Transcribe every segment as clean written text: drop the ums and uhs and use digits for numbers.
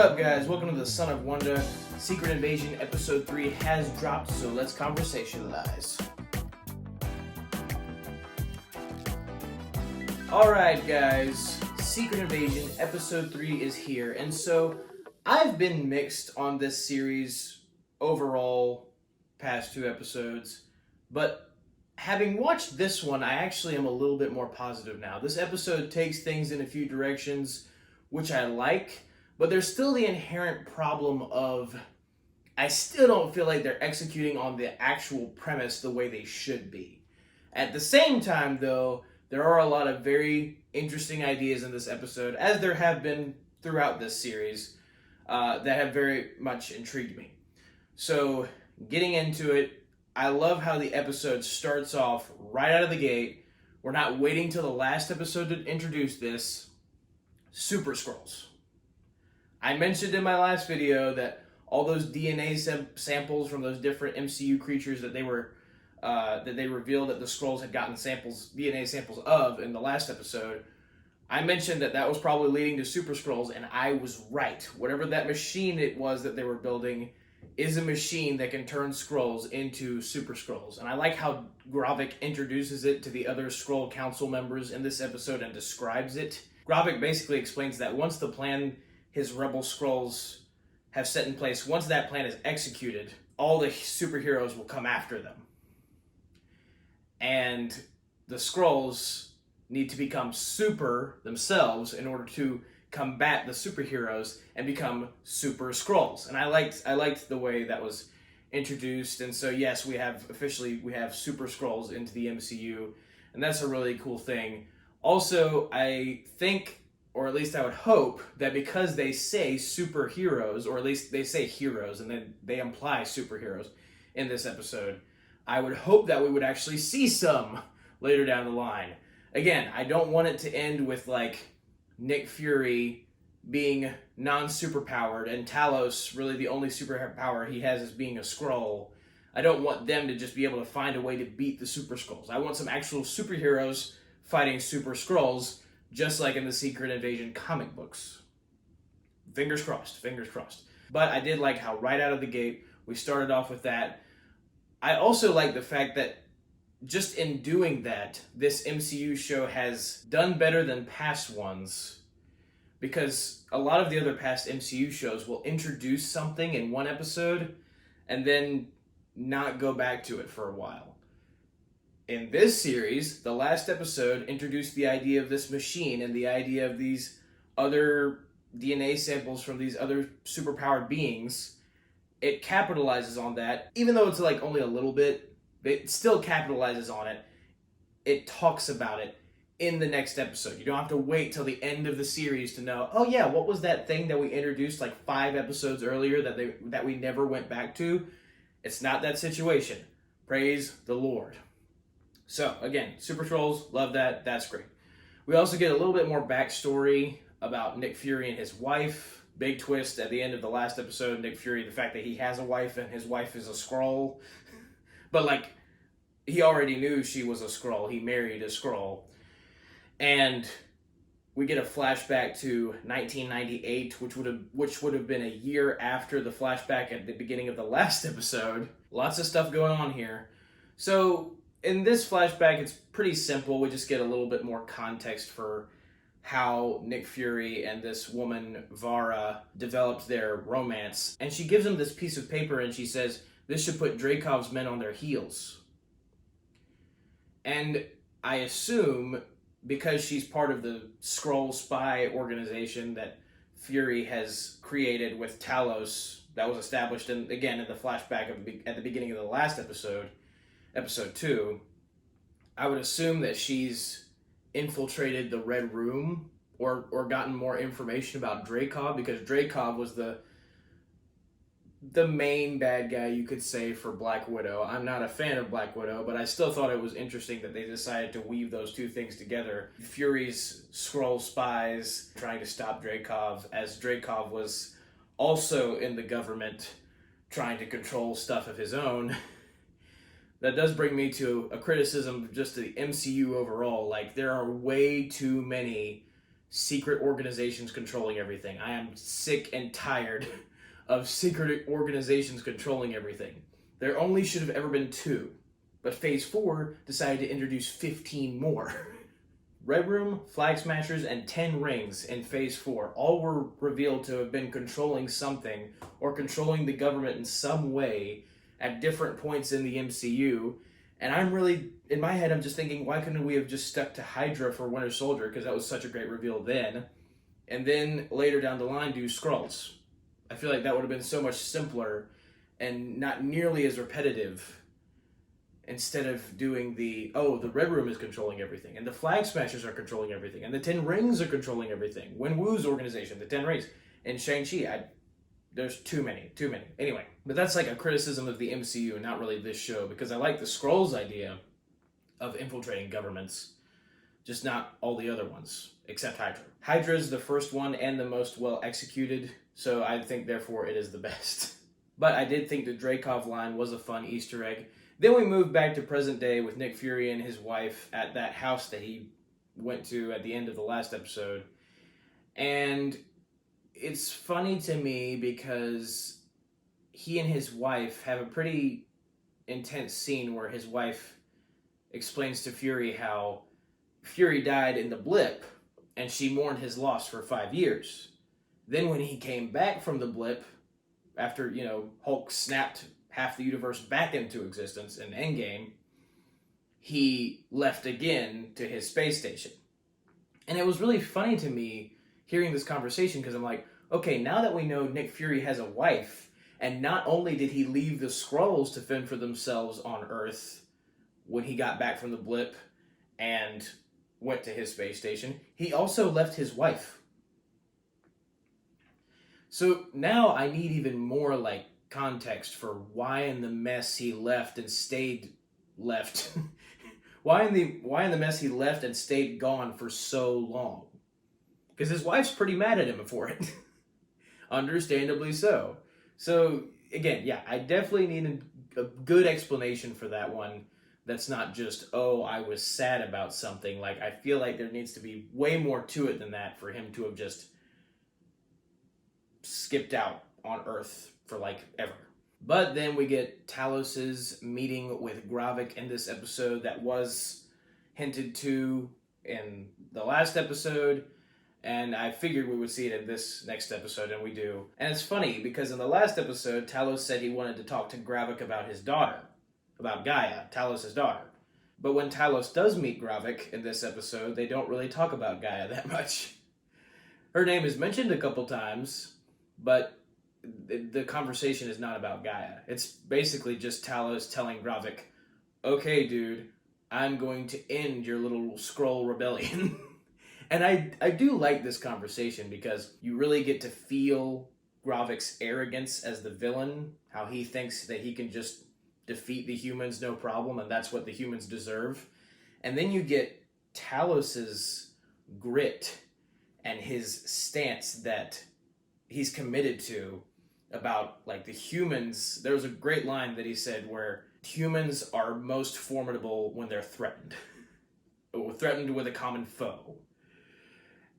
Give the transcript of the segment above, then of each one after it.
up, guys? Welcome to the Son of Wonder. Secret Invasion Episode 3 has dropped, so let's conversationalize. Alright, guys. Secret Invasion Episode 3 is here, and so I've been mixed on this series overall past two episodes, but having watched this one, I actually am a little bit more positive now. This episode takes things in a few directions, which I like, but there's still the inherent problem of I still don't feel like they're executing on the actual premise the way they should be. At the same time, though, there are a lot of very interesting ideas in this episode, as there have been throughout this series, that have very much intrigued me. So, getting into it, I love how the episode starts off right out of the gate. We're not waiting till the last episode to introduce this. Super Skrulls. I mentioned in my last video that all those DNA samples from those different MCU creatures that they were that they revealed that the Skrulls had gotten DNA samples of in the last episode, I mentioned that was probably leading to Super Skrulls, and I was right. Whatever that machine it was that they were building is a machine that can turn Skrulls into Super Skrulls. And I like how Gravik introduces it to the other Skrull Council members in this episode and describes it. Gravik basically explains that once the plan his rebel Skrulls have set in place, once that plan is executed, all the superheroes will come after them. And the Skrulls need to become super themselves in order to combat the superheroes and become Super Skrulls. And I liked the way that was introduced. And so yes, we have Super Skrulls into the MCU, and that's a really cool thing. Also, I think, or at least I would hope, that because they say superheroes, or at least they say heroes, and then they imply superheroes in this episode, I would hope that we would actually see some later down the line. Again, I don't want it to end with, like, Nick Fury being non-superpowered and Talos really the only superpower he has is being a Skrull. I don't want them to just be able to find a way to beat the Super Skrulls. I want some actual superheroes fighting Super Skrulls, just like in the Secret Invasion comic books. Fingers crossed, fingers crossed. But I did like how right out of the gate, we started off with that. I also like the fact that just in doing that, this MCU show has done better than past ones, because a lot of the other past MCU shows will introduce something in one episode and then not go back to it for a while. In this series, the last episode introduced the idea of this machine and the idea of these other DNA samples from these other superpowered beings. It capitalizes on that, even though it's like only a little bit. It still capitalizes on it. It talks about it in the next episode. You don't have to wait till the end of the series to know, oh yeah, what was that thing that we introduced like 5 episodes earlier that we never went back to? It's not that situation. Praise the Lord. So, again, Super Skrulls, love that. That's great. We also get a little bit more backstory about Nick Fury and his wife. Big twist at the end of the last episode, Nick Fury, the fact that he has a wife and his wife is a Skrull. But, like, he already knew she was a Skrull. He married a Skrull. And we get a flashback to 1998, which would have been a year after the flashback at the beginning of the last episode. Lots of stuff going on here. So, in this flashback, it's pretty simple. We just get a little bit more context for how Nick Fury and this woman, Vara, developed their romance. And she gives him this piece of paper and she says, this should put Dreykov's men on their heels. And I assume, because she's part of the Skrull spy organization that Fury has created with Talos, that was established, in the flashback at the beginning of the last episode, Episode 2, I would assume that she's infiltrated the Red Room or gotten more information about Dreykov, because Dreykov was the main bad guy, you could say, for Black Widow. I'm not a fan of Black Widow, but I still thought it was interesting that they decided to weave those two things together. Fury's Skrull spies trying to stop Dreykov, as Dreykov was also in the government trying to control stuff of his own. That does bring me to a criticism of just the MCU overall. Like, there are way too many secret organizations controlling everything. I am sick and tired of secret organizations controlling everything. There only should have ever been 2, but Phase 4 decided to introduce 15 more. Red Room, Flag Smashers, and 10 Rings in Phase 4 all were revealed to have been controlling something or controlling the government in some way at different points in the MCU. And I'm really, in my head, I'm just thinking, why couldn't we have just stuck to Hydra for Winter Soldier? Because that was such a great reveal then. And then later down the line, do Skrulls. I feel like that would have been so much simpler and not nearly as repetitive, instead of doing the Red Room is controlling everything, and the Flag Smashers are controlling everything, and the 10 Rings are controlling everything. Wen Wu's organization, the 10 Rings. And Shang-Chi, there's too many. Anyway, but that's like a criticism of the MCU and not really this show, because I like the Skrulls idea of infiltrating governments, just not all the other ones, except Hydra. Hydra is the first one and the most well executed, so I think therefore it is the best. But I did think the Dreykov line was a fun Easter egg. Then we moved back to present day with Nick Fury and his wife at that house that he went to at the end of the last episode. And it's funny to me because he and his wife have a pretty intense scene where his wife explains to Fury how Fury died in the blip and she mourned his loss for 5 years. Then when he came back from the blip, after, Hulk snapped half the universe back into existence in Endgame, he left again to his space station. And it was really funny to me hearing this conversation, because I'm like, okay, now that we know Nick Fury has a wife, and not only did he leave the Skrulls to fend for themselves on Earth when he got back from the blip and went to his space station, he also left his wife. So now I need even more context for why in the mess he left and stayed left. why in the mess he left and stayed gone for so long. Because his wife's pretty mad at him for it. Understandably so. So again, yeah, I definitely need a good explanation for that one. That's not just, I was sad about something. I feel like there needs to be way more to it than that for him to have just skipped out on Earth for ever. But then we get Talos's meeting with Gravik in this episode that was hinted to in the last episode, and I figured we would see it in this next episode, and we do. And it's funny, because in the last episode, Talos said he wanted to talk to Gravik about his daughter, about Gaia, Talos' daughter. But when Talos does meet Gravik in this episode, they don't really talk about Gaia that much. Her name is mentioned a couple times, but the conversation is not about Gaia. It's basically just Talos telling Gravik, okay, dude, I'm going to end your little Skrull rebellion. And I do like this conversation because you really get to feel Gravik's arrogance as the villain, how he thinks that he can just defeat the humans no problem, and that's what the humans deserve. And then you get Talos's grit and his stance that he's committed to about the humans. There was a great line that he said where humans are most formidable when they're threatened. Threatened with a common foe.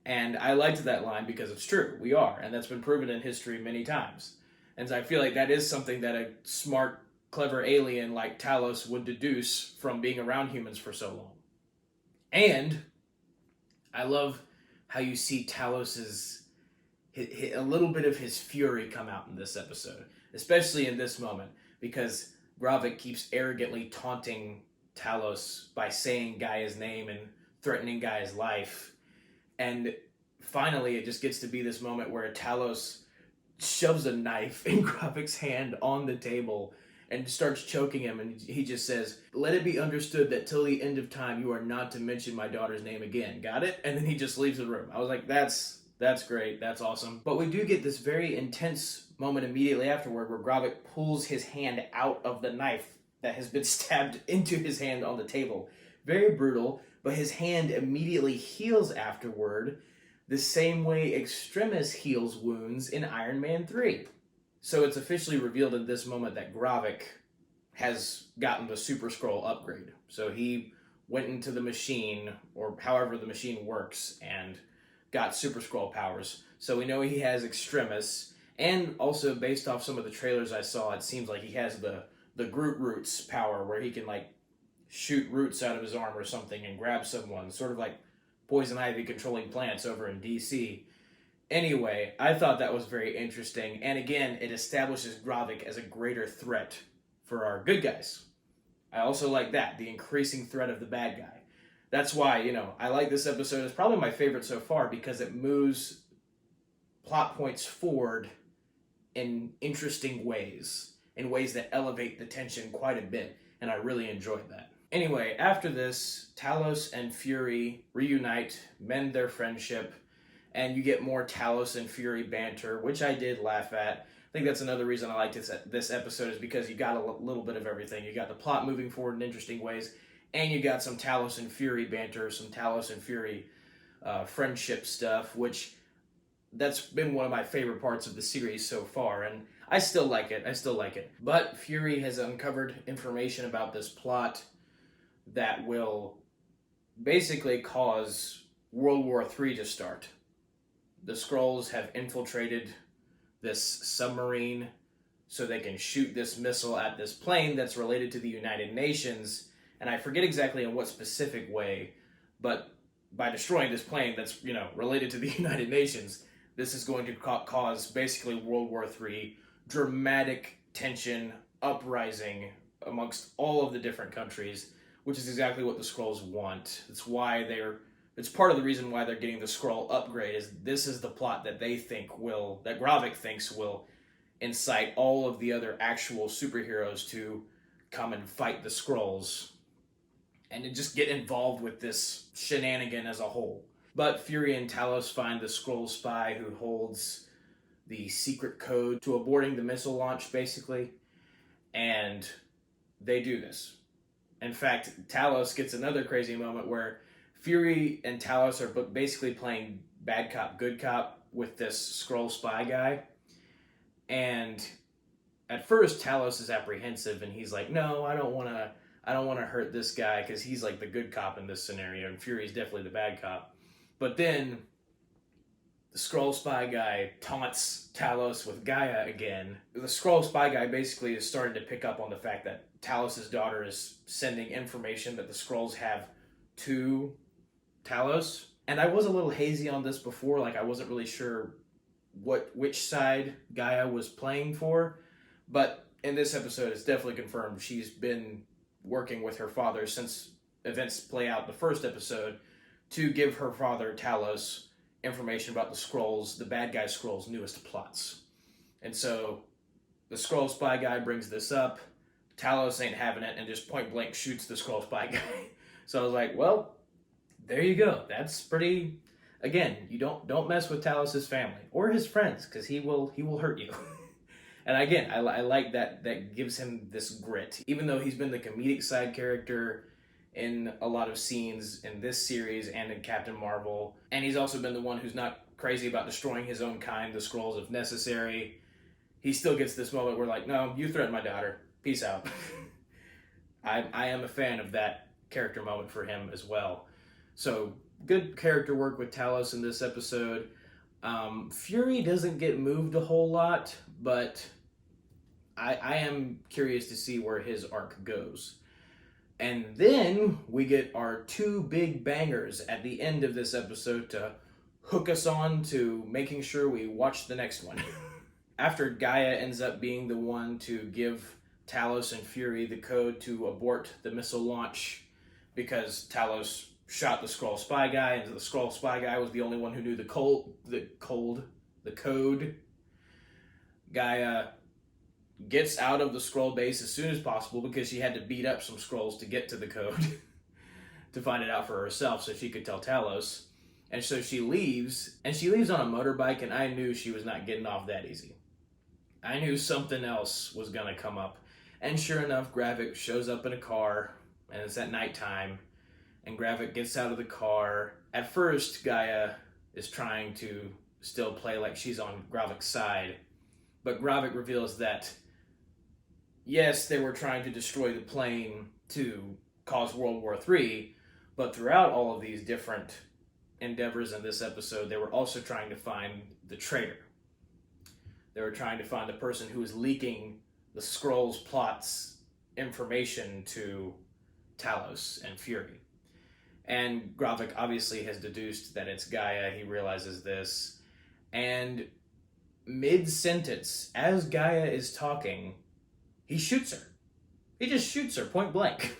And I liked that line because it's true. We are. And that's been proven in history many times. And I feel like that is something that a smart, clever alien like Talos would deduce from being around humans for so long. And I love how you see Talos's a little bit of his fury come out in this episode, especially in this moment, because Gravik keeps arrogantly taunting Talos by saying Gaia's name and threatening Gaia's life. And finally, it just gets to be this moment where Talos shoves a knife in Gravik's hand on the table and starts choking him, and he just says, let it be understood that till the end of time you are not to mention my daughter's name again. Got it? And then he just leaves the room. I was like, that's great. That's awesome. But we do get this very intense moment immediately afterward where Gravik pulls his hand out of the knife that has been stabbed into his hand on the table. Very brutal, but his hand immediately heals afterward the same way Extremis heals wounds in Iron Man 3. So it's officially revealed in this moment that Gravik has gotten the Super Skrull upgrade. So he went into the machine, or however the machine works, and got Super Skrull powers. So we know he has Extremis, and also based off some of the trailers I saw, it seems like he has the Groot Roots power, where he can like shoot roots out of his arm or something and grab someone, sort of like Poison Ivy controlling plants over in DC. Anyway, I thought that was very interesting, and again, it establishes Gravik as a greater threat for our good guys. I also like that, the increasing threat of the bad guy. That's why, I like this episode. It's probably my favorite so far because it moves plot points forward in interesting ways, in ways that elevate the tension quite a bit, and I really enjoyed that. Anyway, after this, Talos and Fury reunite, mend their friendship, and you get more Talos and Fury banter, which I did laugh at. I think that's another reason I liked this episode, is because you got a little bit of everything. You got the plot moving forward in interesting ways, and you got some Talos and Fury banter, some Talos and Fury friendship stuff, which that's been one of my favorite parts of the series so far, and I still like it. But Fury has uncovered information about this plot that will basically cause World War III to start. The Skrulls have infiltrated this submarine so they can shoot this missile at this plane that's related to the United Nations, and I forget exactly in what specific way, but by destroying this plane that's, related to the United Nations, this is going to cause basically World War III, dramatic tension, uprising amongst all of the different countries, which is exactly what the Skrulls want. It's part of the reason why they're getting the Skrull upgrade, is this is the plot that that Gravik thinks will incite all of the other actual superheroes to come and fight the Skrulls and to just get involved with this shenanigan as a whole. But Fury and Talos find the Skrull spy who holds the secret code to aborting the missile launch, basically, and they do this. In fact, Talos gets another crazy moment where Fury and Talos are basically playing bad cop, good cop with this Skrull spy guy. And at first, Talos is apprehensive, and he's like, "No, I don't want to hurt this guy because he's like the good cop in this scenario, and Fury's definitely the bad cop." But then the Skrull spy guy taunts Talos with Gaia again. The Skrull spy guy basically is starting to pick up on the fact that Talos' daughter is sending information that the Skrulls have to Talos. And I was a little hazy on this before, like I wasn't really sure which side Gaia was playing for, but in this episode it's definitely confirmed she's been working with her father since events play out the first episode to give her father Talos information about the Skrulls, the bad guy Skrulls' newest plots. And so the Skrull spy guy brings this up. Talos ain't having it and just point blank shoots the Skrull spy guy. So I was like, well, there you go. That's pretty. Again, you don't mess with Talos' family or his friends, because he will hurt you. And again, I like that gives him this grit, even though he's been the comedic side character in a lot of scenes in this series and in Captain Marvel, and he's also been the one who's not crazy about destroying his own kind, the Skrulls, if necessary. He still gets this moment where like, no, you threatened my daughter. Peace out. I am a fan of that character moment for him as well. So good character work with Talos in this episode. Fury doesn't get moved a whole lot, but I am curious to see where his arc goes. And then we get our two big bangers at the end of this episode to hook us on to making sure we watch the next one. After Gaia ends up being the one to give Talos and Fury the code to abort the missile launch because Talos shot the Skrull spy guy, and the Skrull spy guy was the only one who knew the code. Gaia gets out of the Skrull base as soon as possible because she had to beat up some Skrulls to get to the code to find it out for herself so she could tell Talos. And so she leaves on a motorbike, and I knew she was not getting off that easy. I knew something else was going to come up. And sure enough, Gravik shows up in a car, and it's at nighttime, and Gravik gets out of the car. At first, Gaia is trying to still play like she's on Gravik's side, but Gravik reveals that yes, they were trying to destroy the plane to cause World War III, but throughout all of these different endeavors in this episode, they were also trying to find the traitor. They were trying to find the person who was leaking the Skrulls' plots information to Talos and Fury. And Gravik obviously has deduced that it's Gaia. He realizes this. And mid-sentence, as Gaia is talking, he shoots her. He just shoots her point blank.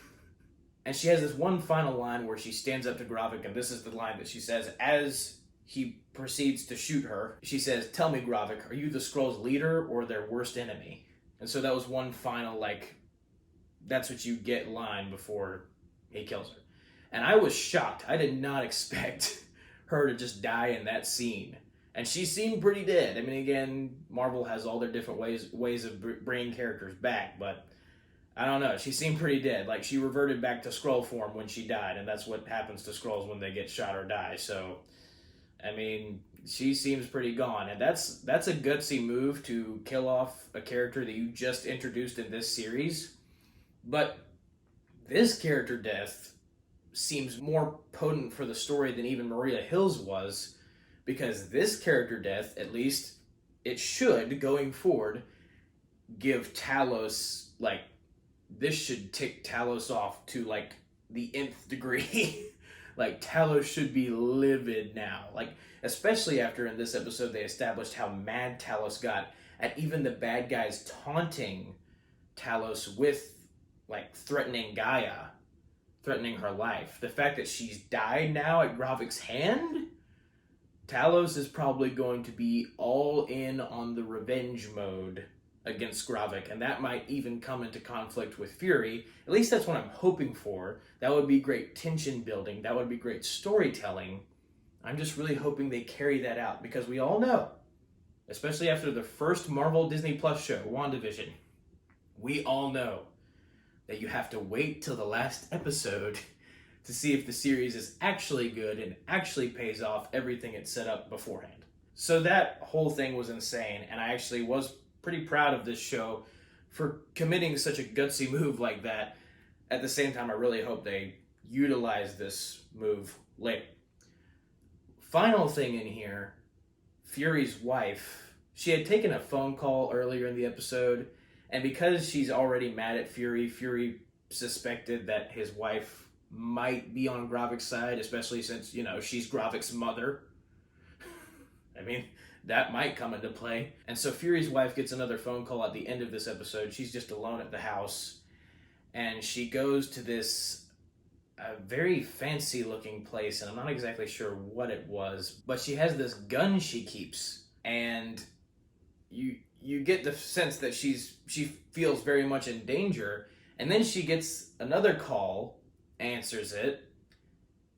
And she has this one final line where she stands up to Gravik, and this is the line that she says as he proceeds to shoot her. She says, "Tell me, Gravik, are you the Skrulls' leader or their worst enemy?" And so that was one final, that's what you get line before he kills her. And I was shocked. I did not expect her to just die in that scene. And she seemed pretty dead. I mean, again, Marvel has all their different ways of bringing characters back, but I don't know. She seemed pretty dead. Like, she reverted back to Skrull form when she died, and that's what happens to Skrulls when they get shot or die. So, I mean, she seems pretty gone. And that's a gutsy move to kill off a character that you just introduced in this series. But this character death seems more potent for the story than even Maria Hill's was, because this character death, at least it should, going forward, give Talos, this should tick Talos off to, the nth degree. Talos should be livid now. Especially after in this episode they established how mad Talos got at even the bad guys taunting Talos with, threatening Gaia, threatening her life. The fact that she's died now at Gravik's hand, Talos is probably going to be all in on the revenge mode against Gravik, and that might even come into conflict with Fury. At least that's what I'm hoping for. That would be great tension building. That would be great storytelling. I'm just really hoping they carry that out, because we all know, especially after the first Marvel Disney Plus show, WandaVision, we all know that you have to wait till the last episode to see if the series is actually good and actually pays off everything it set up beforehand. So that whole thing was insane, and I actually was pretty proud of this show for committing such a gutsy move like that. At the same time, I really hope they utilize this move later. Final thing in here, Fury's wife, she had taken a phone call earlier in the episode, and because she's already mad at Fury, Fury suspected that his wife might be on Gravik's side, especially since, she's Gravik's mother. I mean, that might come into play. And so Fury's wife gets another phone call at the end of this episode. She's just alone at the house, and she goes to this very fancy looking place, and I'm not exactly sure what it was, but she has this gun she keeps, and you get the sense that she feels very much in danger. And then she gets another call, answers it,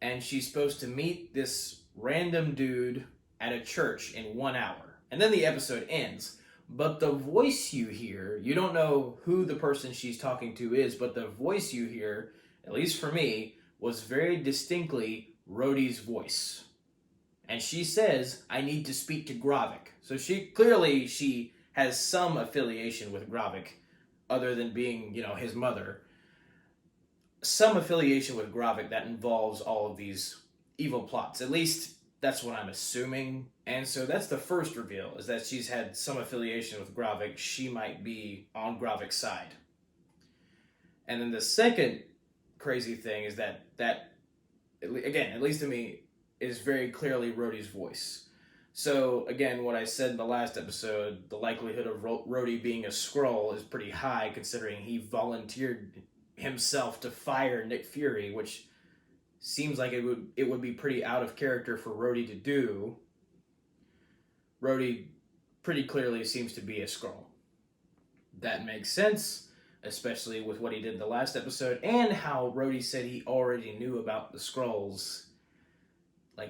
and she's supposed to meet this random dude at a church in 1 hour. And then the episode ends. But the voice you hear, you don't know who the person she's talking to is, but the voice you hear, at least for me, was very distinctly Rhodey's voice. And she says, "I need to speak to Gravik." So she has some affiliation with Gravik, other than being, his mother. Some affiliation with Gravik that involves all of these evil plots. At least that's what I'm assuming. And so that's the first reveal, is that she's had some affiliation with Gravik. She might be on Gravik's side. And then the second crazy thing is that again, at least to me, is very clearly Rhodey's voice. So, again, what I said in the last episode, the likelihood of Rhodey being a Skrull is pretty high, considering he volunteered himself to fire Nick Fury, which seems like it would be pretty out of character for Rhodey to do. Rhodey pretty clearly seems to be a Skrull. That makes sense, especially with what he did in the last episode, and how Rhodey said he already knew about the Skrulls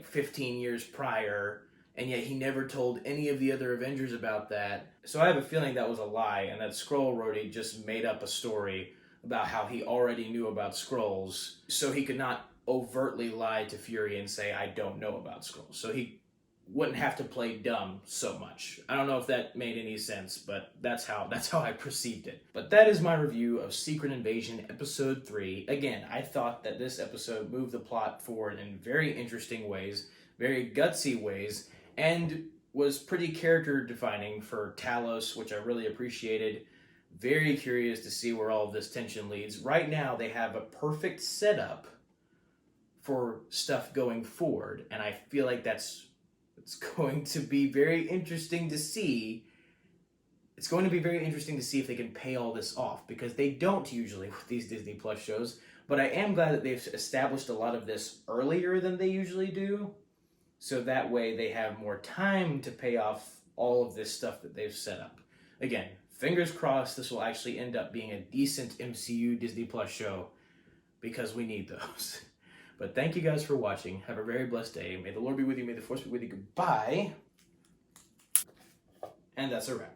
15 years prior, and yet he never told any of the other Avengers about that. So I have a feeling that was a lie, and that Skrull Rhodey just made up a story about how he already knew about Skrulls, so he could not overtly lie to Fury and say, "I don't know about Skrulls." So he wouldn't have to play dumb so much. I don't know if that made any sense, but that's how I perceived it. But that is my review of Secret Invasion Episode 3. Again, I thought that this episode moved the plot forward in very interesting ways. very gutsy ways, and was pretty character defining for Talos, which I really appreciated. Very curious to see where all of this tension leads. Right now, they have a perfect setup for stuff going forward, and I feel like it's going to be very interesting to see. It's going to be very interesting to see if they can pay all this off, because they don't usually with these Disney Plus shows. But I am glad that they've established a lot of this earlier than they usually do, so that way they have more time to pay off all of this stuff that they've set up. Again, fingers crossed this will actually end up being a decent MCU Disney Plus show, because we need those. But thank you guys for watching. Have a very blessed day. May the Lord be with you. May the Force be with you. Goodbye. And that's a wrap.